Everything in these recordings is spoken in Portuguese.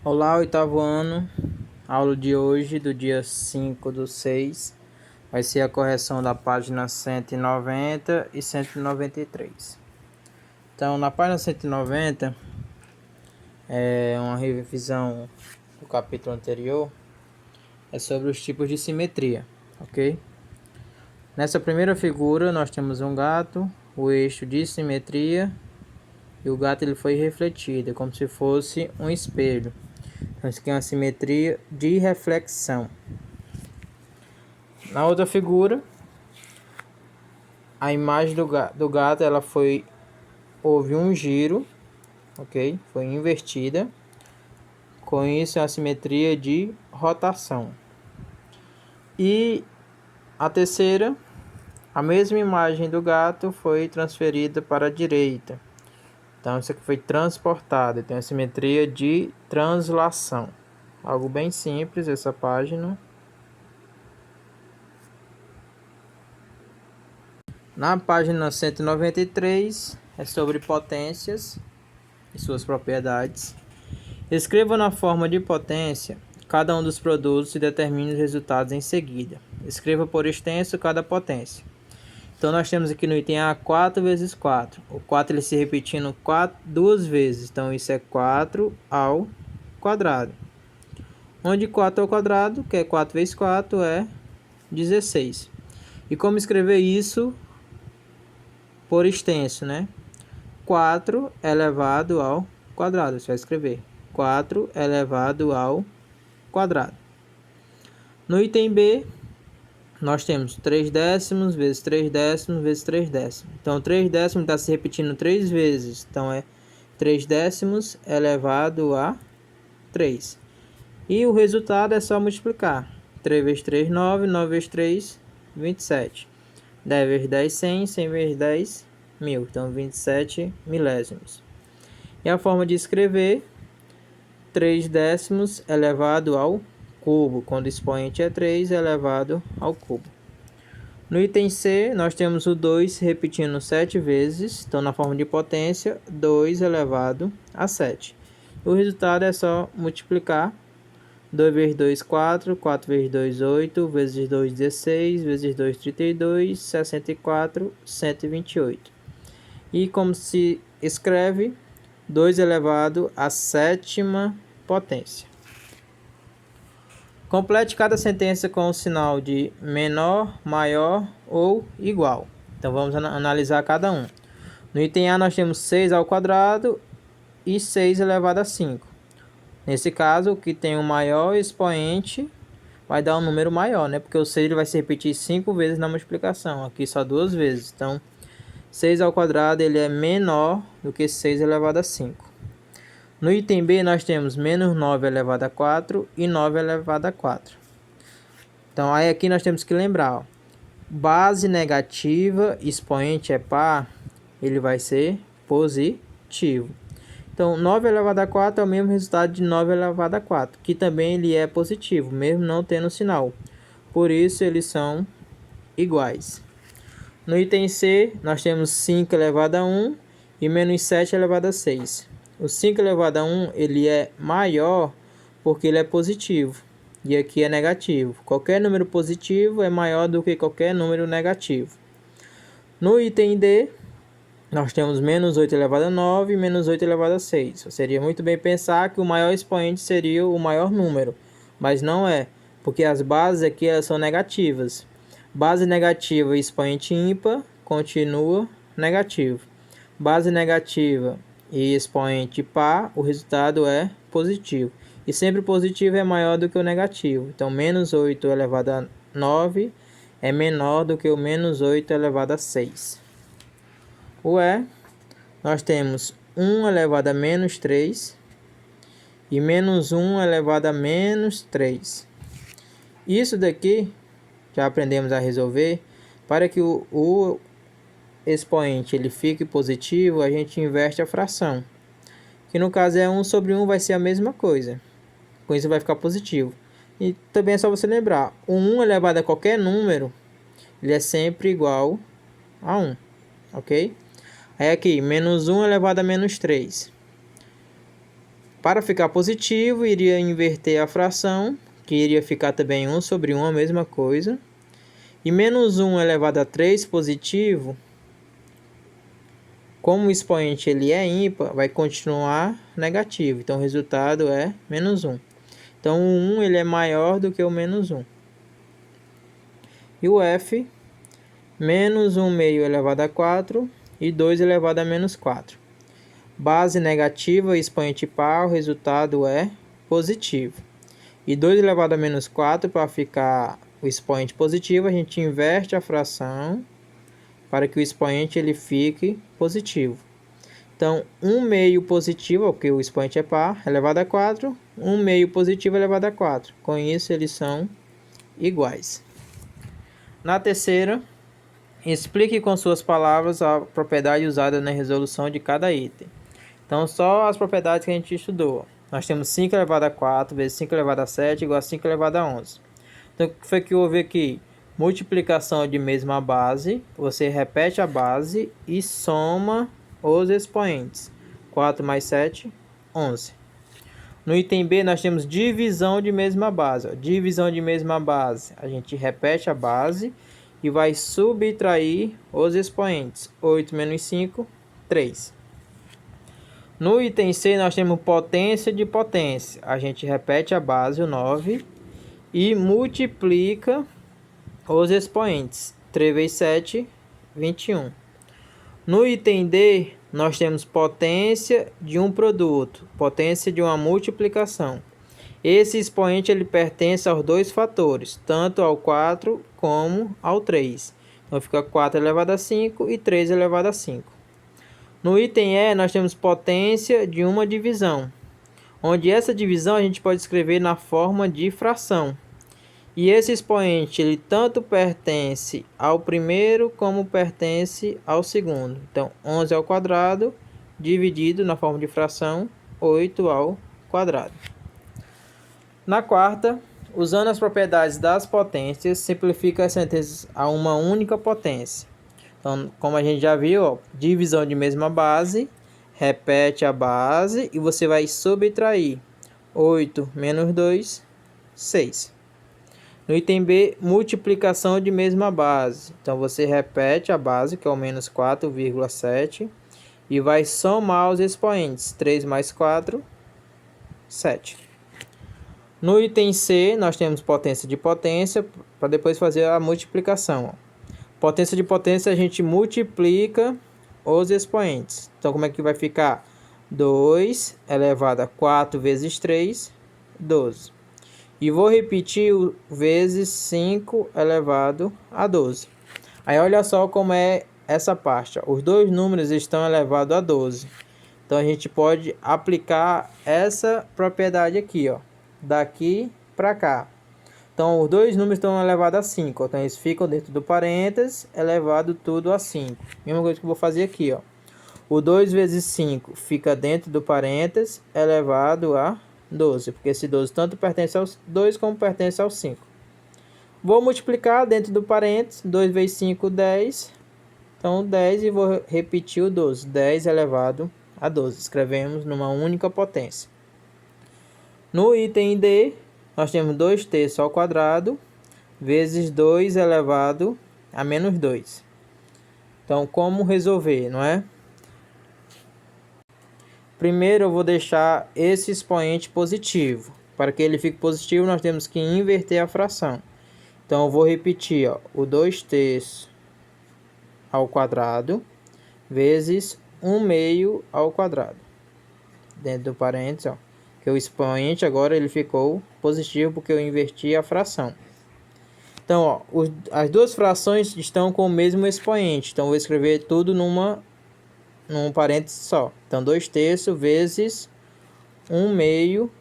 Olá, oitavo ano. Aula de hoje, do dia 5/6, vai ser a correção da página 190 e 193. Então, na página 190, é uma revisão do capítulo anterior, é sobre os tipos de simetria, ok? Nessa primeira figura, nós temos um gato, o eixo de simetria, e o gato ele foi refletido, como se fosse um espelho. Então, isso aqui é uma simetria de reflexão. Na outra figura, a imagem do gato ela houve um giro, ok? Foi invertida. Com isso, é a simetria de rotação. E a terceira, a mesma imagem do gato foi transferida para a direita. Então, isso aqui foi transportado. Tem a simetria de translação. Algo bem simples essa página. Na página 193 é sobre potências e suas propriedades. Escreva na forma de potência cada um dos produtos e determine os resultados em seguida. Escreva por extenso cada potência. Então nós temos aqui no item A 4 vezes 4. O 4 ele se repetindo duas vezes. Então isso é 4 ao quadrado. Onde 4 ao quadrado, que é 4 vezes 4, é 16. E como escrever isso por extenso, né? 4 elevado ao quadrado. Você vai escrever 4 elevado ao quadrado. No item B, nós temos 3 décimos vezes 3 décimos vezes 3 décimos. Então, 3 décimos está se repetindo 3 vezes. Então, é 3 décimos elevado a 3. E o resultado é só multiplicar. 3 vezes 3, 9. 9 vezes 3, 27. 10 vezes 10, 100. 100 vezes 10, 1000. Então, 27 milésimos. E a forma de escrever 3 décimos elevado ao cubo, quando o expoente é 3 elevado ao cubo. No item C, nós temos o 2 se repetindo 7 vezes, então na forma de potência, 2 elevado a 7. O resultado é só multiplicar. 2 vezes 2, 4, 4 vezes 2, 8, vezes 2, 16, vezes 2, 32, 64, 128. E como se escreve? 2 elevado à sétima potência. Complete cada sentença com o sinal de menor, maior ou igual. Então vamos analisar cada um. No item A nós temos 6 ao quadrado e 6 elevado a 5. Nesse caso, o que tem o maior expoente vai dar um número maior, né? Porque o 6 ele vai se repetir 5 vezes na multiplicação. Aqui só 2 vezes. Então, 6 ao quadrado ele é menor do que 6 elevado a 5. No item B, nós temos menos 9 elevado a 4 e 9 elevado a 4. Então, aí aqui nós temos que lembrar, ó, base negativa, expoente é par, ele vai ser positivo. Então, 9 elevado a 4 é o mesmo resultado de 9 elevado a 4, que também ele é positivo, mesmo não tendo sinal. Por isso, eles são iguais. No item C, nós temos 5 elevado a 1 e menos 7 elevado a 6. O 5 elevado a 1 ele é maior porque ele é positivo. E aqui é negativo. Qualquer número positivo é maior do que qualquer número negativo. No item D, nós temos menos 8 elevado a 9 e menos 8 elevado a 6. Seria muito bem pensar que o maior expoente seria o maior número. Mas não é, porque as bases aqui elas são negativas. Base negativa e expoente ímpar continua negativo. Base negativa e expoente par, o resultado é positivo. E sempre o positivo é maior do que o negativo. Então, menos 8 elevado a 9 é menor do que o menos 8 elevado a 6. O E, nós temos 1 elevado a menos 3 e menos 1 elevado a menos 3. Isso daqui, já aprendemos a resolver. Para que o expoente ele fique positivo, a gente inverte a fração. Que no caso é 1 sobre 1, vai ser a mesma coisa. Com isso vai ficar positivo. E também é só você lembrar, o 1 elevado a qualquer número, ele é sempre igual a 1, ok? Aí aqui, menos 1 elevado a menos 3. Para ficar positivo, iria inverter a fração, que iria ficar também 1 sobre 1, a mesma coisa. E menos 1 elevado a 3 positivo, como o expoente ele é ímpar, vai continuar negativo. Então, o resultado é menos 1. Então, o 1 ele é maior do que o menos 1. E o F, menos 1 meio elevado a 4 e 2 elevado a menos 4. Base negativa e expoente par, o resultado é positivo. E 2 elevado a menos 4, para ficar o expoente positivo, a gente inverte a fração para que o expoente ele fique positivo. Então, 1 meio positivo, porque o expoente é par, elevado a 4. 1 meio positivo elevado a 4. Com isso, eles são iguais. Na terceira, explique com suas palavras a propriedade usada na resolução de cada item. Então, só as propriedades que a gente estudou. Nós temos 5 elevado a 4 vezes 5 elevado a 7 igual a 5 elevado a 11. Então, o que foi que houve aqui? Multiplicação de mesma base. Você repete a base e soma os expoentes. 4 mais 7, 11. No item B, nós temos divisão de mesma base. Divisão de mesma base. A gente repete a base e vai subtrair os expoentes. 8 menos 5, 3. No item C, nós temos potência de potência. A gente repete a base, o 9, e multiplica os expoentes. 3 vezes 7, 21. No item D, nós temos potência de um produto, potência de uma multiplicação. Esse expoente ele pertence aos dois fatores, tanto ao 4 como ao 3. Então, fica 4 elevado a 5 e 3 elevado a 5. No item E, nós temos potência de uma divisão, onde essa divisão a gente pode escrever na forma de fração. E esse expoente, ele tanto pertence ao primeiro como pertence ao segundo. Então, 11 ao quadrado, dividido na forma de fração, 8 ao quadrado. Na quarta, usando as propriedades das potências, simplifica as sentenças a uma única potência. Então, como a gente já viu, ó, divisão de mesma base, repete a base e você vai subtrair 8 menos 2, 6. No item B, multiplicação de mesma base. Então, você repete a base, que é o menos 4,7, e vai somar os expoentes. 3 mais 4, 7. No item C, nós temos potência de potência, para depois fazer a multiplicação. Ó. Potência de potência, a gente multiplica os expoentes. Então, como é que vai ficar? 2 elevado a 4 vezes 3, 12. E vou repetir o vezes 5 elevado a 12. Aí, olha só como é essa parte. Ó. Os dois números estão elevados a 12. Então, a gente pode aplicar essa propriedade aqui, ó, daqui para cá. Então, os dois números estão elevados a 5. Então, eles ficam dentro do parênteses, elevado tudo a 5. Mesma coisa que eu vou fazer aqui, ó. O 2 vezes 5 fica dentro do parênteses, elevado a 12. Porque esse 12 tanto pertence aos 2 como pertence aos 5. Vou multiplicar dentro do parênteses. 2 vezes 5, 10. Então, 10 e vou repetir o 12. 10 elevado a 12. Escrevemos numa única potência. No item D, nós temos 2 terços ao quadrado vezes 2 elevado a menos 2. Então, como resolver, não é? Primeiro, eu vou deixar esse expoente positivo. Para que ele fique positivo, nós temos que inverter a fração. Então, eu vou repetir, ó, o 2 terços ao quadrado vezes 1 meio ao quadrado. Dentro do parênteses, ó. Que o expoente agora ele ficou positivo porque eu inverti a fração. Então, ó, as duas frações estão com o mesmo expoente. Então, eu vou escrever tudo num parênteses só. Então, 2 terços vezes 1 meio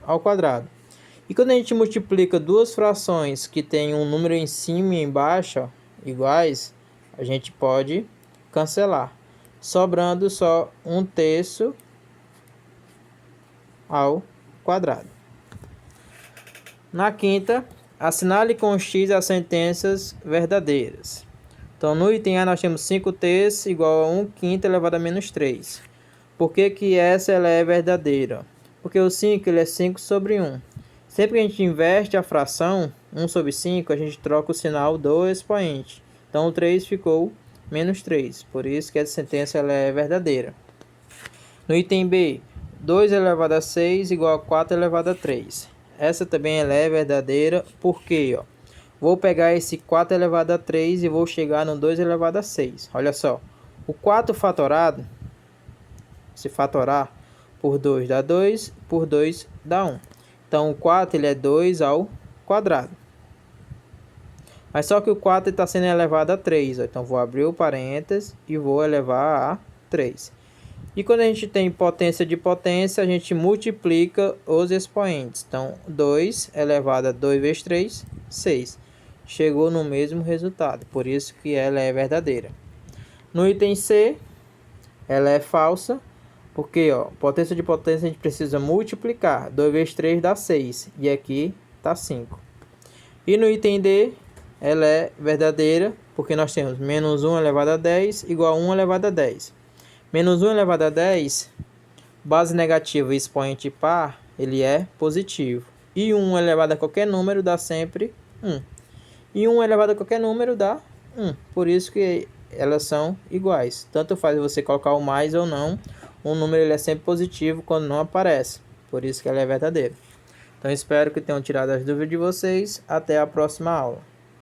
ao quadrado. E quando a gente multiplica duas frações que tem um número em cima e embaixo, ó, iguais, a gente pode cancelar. Sobrando só 1 terço ao quadrado. Na quinta, assinale com X as sentenças verdadeiras. Então, no item A, nós temos 5 terços igual a 1 quinto elevado a menos 3. Por que que essa ela é verdadeira? Porque o 5 ele é 5 sobre 1. Sempre que a gente inverte a fração, 1 sobre 5, a gente troca o sinal do expoente. Então, o 3 ficou menos 3. Por isso que essa sentença ela é verdadeira. No item B, 2 elevado a 6 igual a 4 elevado a 3. Essa também ela é verdadeira, porque vou pegar esse 4 elevado a 3 e vou chegar no 2 elevado a 6. Olha só, o 4 fatorado, se fatorar por 2 dá 2, por 2 dá 1. Então, o 4 ele é 2 ao quadrado. Mas só que o 4 está sendo elevado a 3. Então, vou abrir o parênteses e vou elevar a 3. E quando a gente tem potência de potência, a gente multiplica os expoentes. Então, 2 elevado a 2 vezes 3, 6. Chegou no mesmo resultado. Por isso que ela é verdadeira. No item C, ela é falsa. Porque, potência de potência a gente precisa multiplicar. 2 vezes 3 dá 6. E aqui está 5. E no item D, ela é verdadeira. Porque nós temos menos 1 elevado a 10 igual a 1 elevado a 10. Menos 1 elevado a 10, base negativa e expoente par, ele é positivo. E 1 elevado a qualquer número dá sempre 1. E 1 elevado a qualquer número dá 1. Por isso que elas são iguais. Tanto faz você colocar o mais ou não, um número ele é sempre positivo quando não aparece. Por isso que ela é verdadeira. Então espero que tenham tirado as dúvidas de vocês. Até a próxima aula.